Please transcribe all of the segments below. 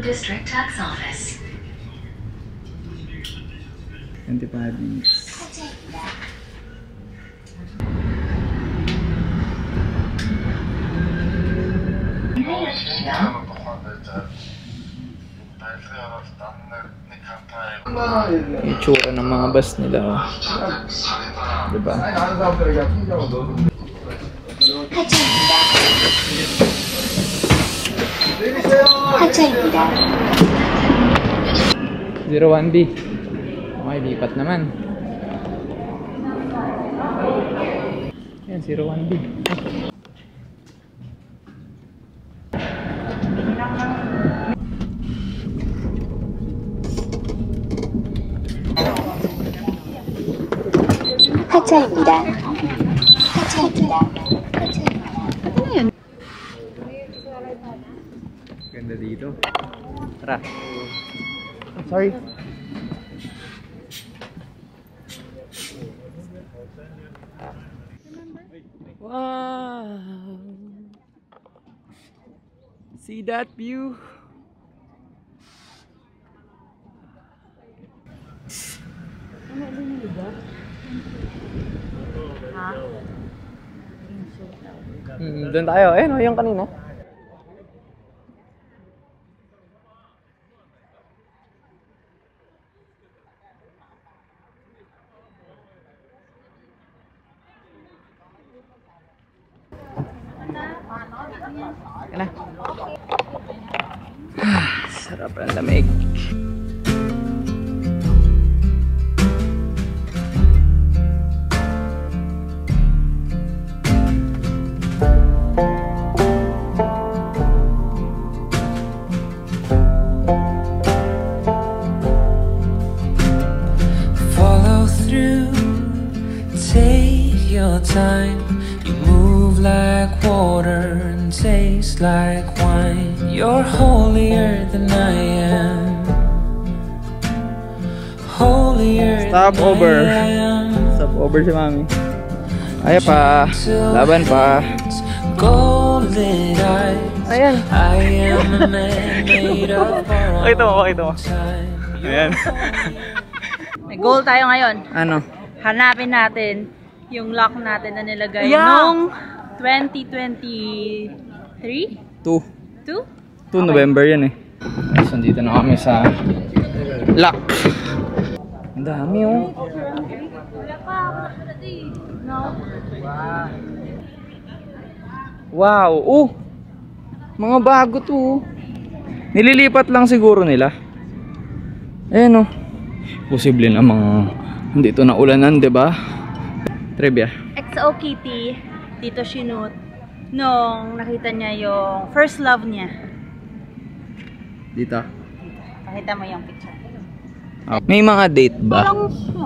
District Tax Office. 25 minutes. Itsura ng mga bus nila. Diba? 하차입니다. 01B. Okay, lipat naman. Yan, 01B. 하차입니다. 하차입니다. Ganda dito. Tara. Sorry. Wow. See that view? Doon tayo. Eh, no, yung kanina. Yan na. Sarap ng lamig. Follow through, take your time. You move like water and taste like wine. You're holier than I am. Holier Stop than over. I am. Stop over si mami. Ay pa. Laban pa. Golden eyes. Ayan. I am a man made of Pakita mo, pakita mo. time. Ayan. May goal tayo ngayon. Ano? Hanapin natin yung lock natin na nilagay Yeah. noong 2023? 2 2? November yan eh. Tapos nandito na kami sa lock. Ang dami oh. Wow. Oh. Mga bago to oh. Nililipat lang siguro nila. Ayan oh. Posible namang hindi ito na ulanan, diba? Trivia. XO Kitty, Tito Shinut, nung nakita niya yung first love niya. Dito. Pakita mo yung picture. May mga date ba?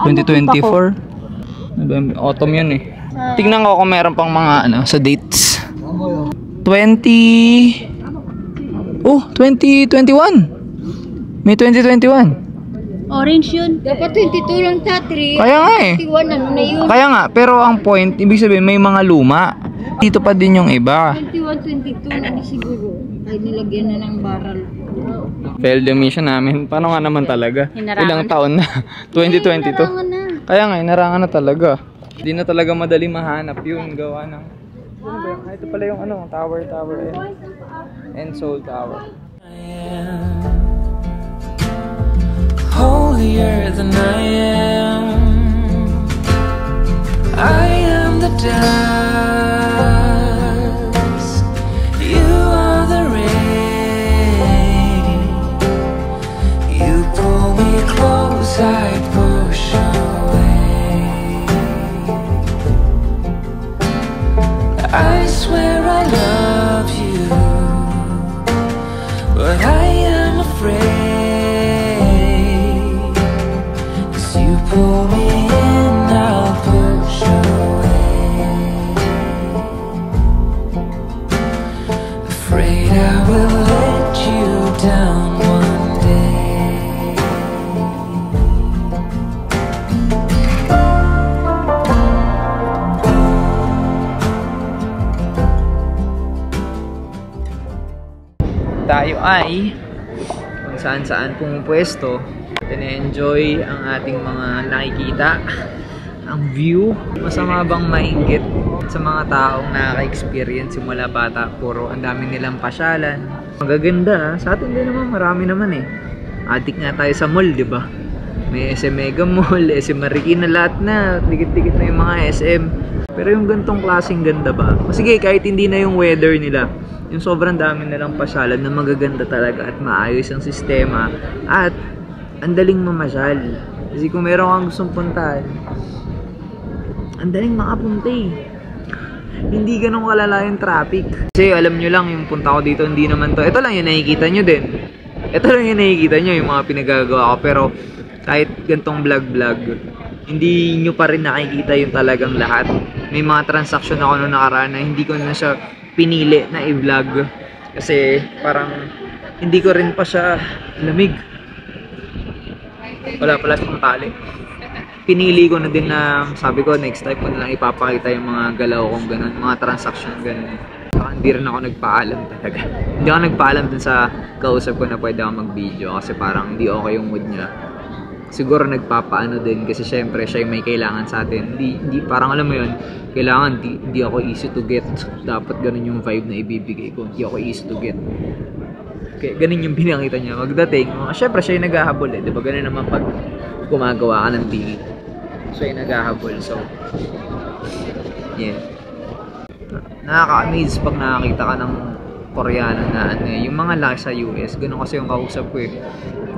2024? Autumn yun eh. Tignan ko kung meron pang mga ano sa dates. 2021. May 2021. Orange yun. Dapat 22 lang sa 3. Kaya nga eh. 21 ano na yun? Kaya nga, pero ang point, ibig sabihin may mga luma. Dito pa din yung iba. 21, 22 na siguro. Ay nilagyan na ng baral. Failed yung mission namin. Paano nga naman talaga? Hinarangan. Ilang taon na? 2022. Narangan na. Kaya nga, inarangan na talaga. Hindi na talaga madali mahanap yun. Gawa ng... Ito pala yung ano, tower. And Soul Tower. Holier than I am. I am the dust. You are the rain. You pull me close, I push away. I swear I love you, but I am afraid. Pull me in, I'll push away. Afraid I will let you down one day. Tayo ay saan-saan pumupwesto. Ine-enjoy ang ating mga nakikita, ang view. Masama bang mainggit sa mga taong nakaka-experience simula bata? Puro ang dami nilang pasyalan. Magaganda, sa atin din naman, marami naman eh. Adik nga tayo sa mall, di ba? May SM Mega Mall, SM Marikina, lahat na. Dikit-dikit na yung mga SM. Pero yung gantong klaseng ganda ba? Sige, kahit hindi na yung weather nila, yung sobrang dami nilang pasyalan na magaganda talaga at maayos ang sistema at ang daling mamasyal. Kasi kung meron kang gustong puntahan, ang daling makapunta eh. Hindi ganun kalala yung traffic. Kasi alam nyo lang, yung punta ko dito, hindi naman to. Ito lang yung nakikita nyo din. Ito lang yung nakikita nyo, yung mga pinagagawa ko. Pero kahit gantong vlog-vlog, hindi nyo pa rin nakikita yung talagang lahat. May mga transaction ako noong nakaraan na hindi ko na siya pinili na i-vlog. Kasi parang hindi ko rin pa siya lamig. Wala pala itong tali. Pinili ko na din na sabi ko next time ko na lang ipapakita yung mga galaw kong ganun, mga transaction ganun. Saka hindi rin ako nagpaalam talaga. Hindi ako nagpaalam dun sa kausap ko na pwede ako mag-video kasi parang hindi okay yung mood niya. Siguro nagpapaano din kasi syempre siya yung may kailangan sa atin. Hindi parang alam mo yun, kailangan hindi ako easy to get. Dapat ganun yung vibe na ibibigay ko. Hindi ako easy to get. Okay, ganun yung pinakita niya. Magdating, syempre siya yung naghahabol eh. Diba ganun naman pag gumagawa ka ng TV. Siya yung naghahabol. So, yeah. Nakaka-amaze pag nakakita ka ng Koreano na ano eh. Yung mga laki sa US, ganun kasi yung kausap ko eh.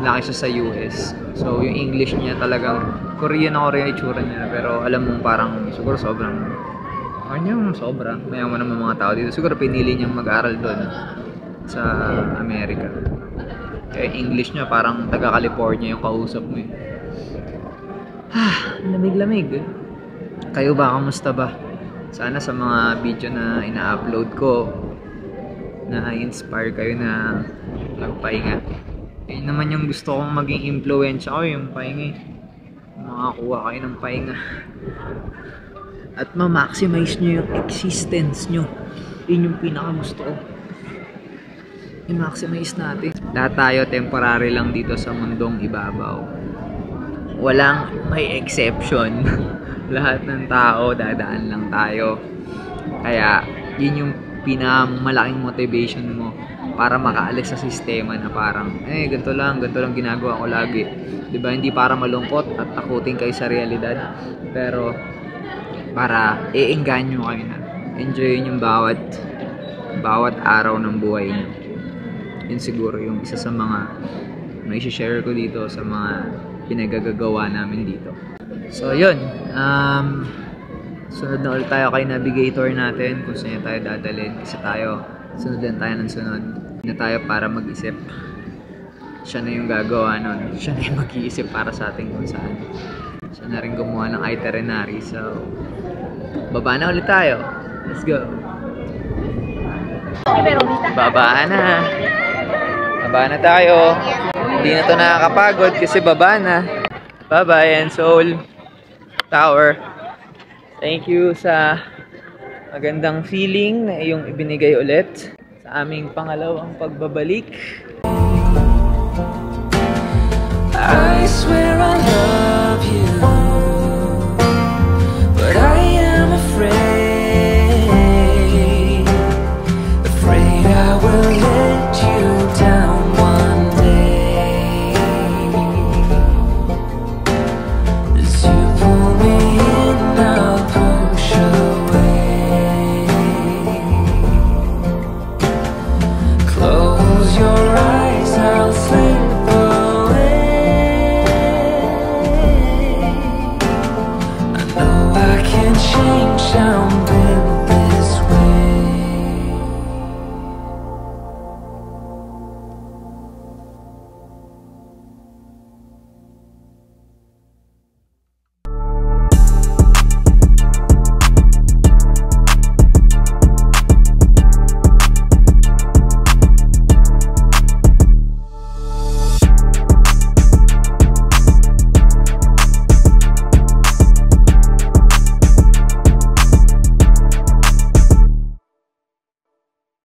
Laki siya sa US. So, yung English niya talagang Korean na Korean itsura niya. Pero alam mong parang siguro sobrang sobra. Mayaman naman mga tao dito. Siguro pinili niyang mag-aral doon sa Amerika. Kaya English niya parang taga-California yung kausap mo eh. Lamig-lamig. Kayo ba? Kamusta ba? Sana sa mga video na ina-upload ko na-inspire kayo na magpahinga. Yun naman yung gusto kong maging impluwensya ko, yung pahinga. Makakuha kayo ng pahinga. At ma-maximize nyo yung existence nyo. Yun yung pinaka-gusto ko. I-maximize natin. Lahat tayo temporary lang dito sa mundong ibabaw. Walang may exception. Lahat ng tao, dadaan lang tayo. Kaya, yun yung pinamalaking motivation mo para makaalis sa sistema na parang ganito lang ginagawa ko lagi, 'di ba? Hindi para malungkot at takutin kayo sa realidad, pero para iengganyo kayo na enjoyin yung bawat araw ng buhay niyo. Yun siguro yung isa sa mga may share ko dito sa mga pinagagagawa namin dito. So yun, sunod na ulit tayo kay navigator natin kung saan tayo dadalhin kasi tayo sunod din tayo ng sunod na tayo para mag-isip. Siya na yung gagawa nun, siya na yung mag-iisip para sa ating kung saan. Siya na rin gumawa ng itinerary. So baba na ulit tayo, let's go. Baba na tayo. Hindi na to nakakapagod kasi baba na. Bye bye and Seoul Tower. Thank you sa magandang feeling na iyong ibinigay ulit sa aming pangalawang pagbabalik. I swear I love you.